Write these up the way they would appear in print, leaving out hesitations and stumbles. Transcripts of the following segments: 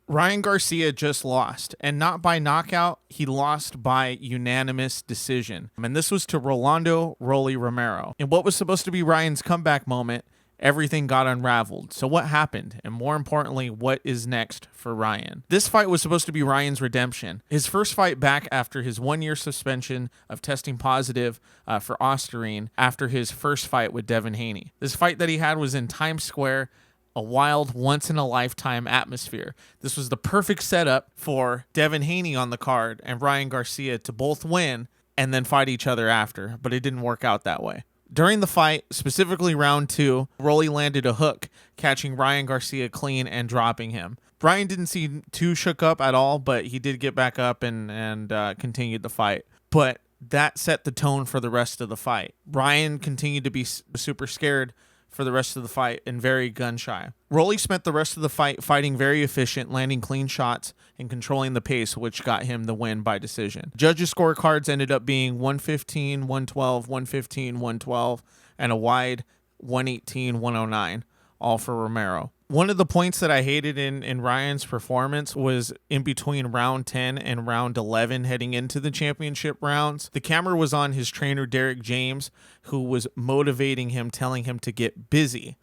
Ryan Garcia just lost, and not by knockout. He lost by unanimous decision. And this was to Rolando Rolly Romero. In what was supposed to be Ryan's comeback moment, everything got unraveled. So what happened? And more importantly, what is next for Ryan? This fight was supposed to be Ryan's redemption. His first fight back after his 1-year suspension of testing positive for Ostarine after his first fight with Devin Haney. This fight that he had was in Times Square, a wild, once-in-a-lifetime atmosphere. This was the perfect setup for Devin Haney on the card and Ryan Garcia to both win and then fight each other after, but it didn't work out that way. During the fight, specifically round 2, Rolly landed a hook, catching Ryan Garcia clean and dropping him. Ryan didn't seem too shook up at all, but he did get back up and continued the fight. But that set the tone for the rest of the fight. Ryan continued to be super scared for the rest of the fight and very gun shy. Rolly spent the rest of the fight fighting very efficient, landing clean shots and controlling the pace, which got him the win by decision. Judges' scorecards ended up being 115, 112, 115, 112, and a wide 118, 109, all for Romero. One of the points that I hated in Ryan's performance was in between round 10 and round 11 heading into the championship rounds. The camera was on his trainer, Derek James, who was motivating him, telling him to get busy,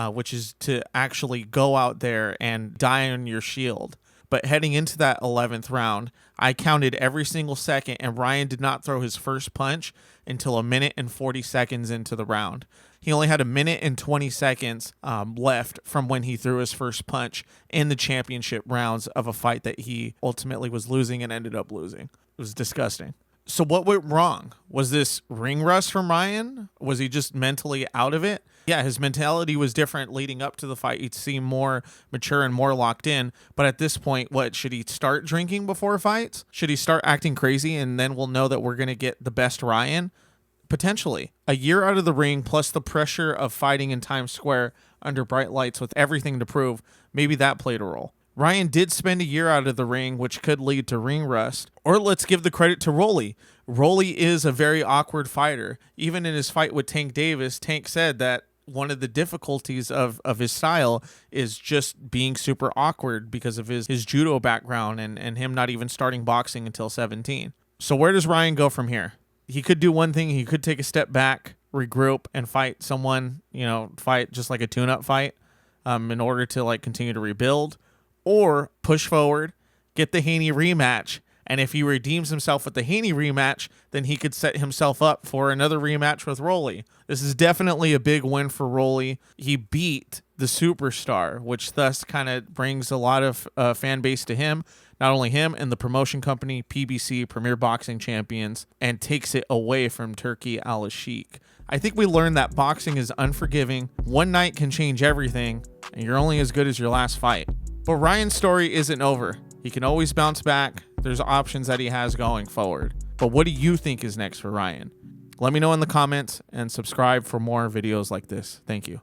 which is to actually go out there and die on your shield. But heading into that 11th round, I counted every single second, and Ryan did not throw his first punch until 1 minute and 40 seconds into the round. He only had 1 minute and 20 seconds left from when he threw his first punch in the championship rounds of a fight that he ultimately was losing and ended up losing. It was disgusting. So what went wrong? Was this ring rust from Ryan? Was he just mentally out of it? Yeah, his mentality was different leading up to the fight. He seemed more mature and more locked in. But at this point, what, should he start drinking before fights? Should he start acting crazy and then we'll know that we're going to get the best Ryan? Potentially. A year out of the ring plus the pressure of fighting in Times Square under bright lights with everything to prove, maybe that played a role. Ryan did spend a year out of the ring, which could lead to ring rust. Or let's give the credit to Rolly. Rolly is a very awkward fighter. Even in his fight with Tank Davis, Tank said that one of the difficulties of his style is just being super awkward because of his judo background and him not even starting boxing until 17. So where does Ryan go from here? He could do one thing. He could take a step back, regroup, and fight someone, fight just like a tune-up fight in order to continue to rebuild. Or push forward, get the Haney rematch, and if he redeems himself with the Haney rematch, then he could set himself up for another rematch with Rolly. This is definitely a big win for Rolly. He beat the superstar, which thus kind of brings a lot of fan base to him. Not only him and the promotion company, PBC, Premier Boxing Champions, and takes it away from Turki Al-Sheikh. I think we learned that boxing is unforgiving. One night can change everything, and you're only as good as your last fight. But Ryan's story isn't over. He can always bounce back. There's options that he has going forward. But what do you think is next for Ryan? Let me know in the comments and subscribe for more videos like this. Thank you.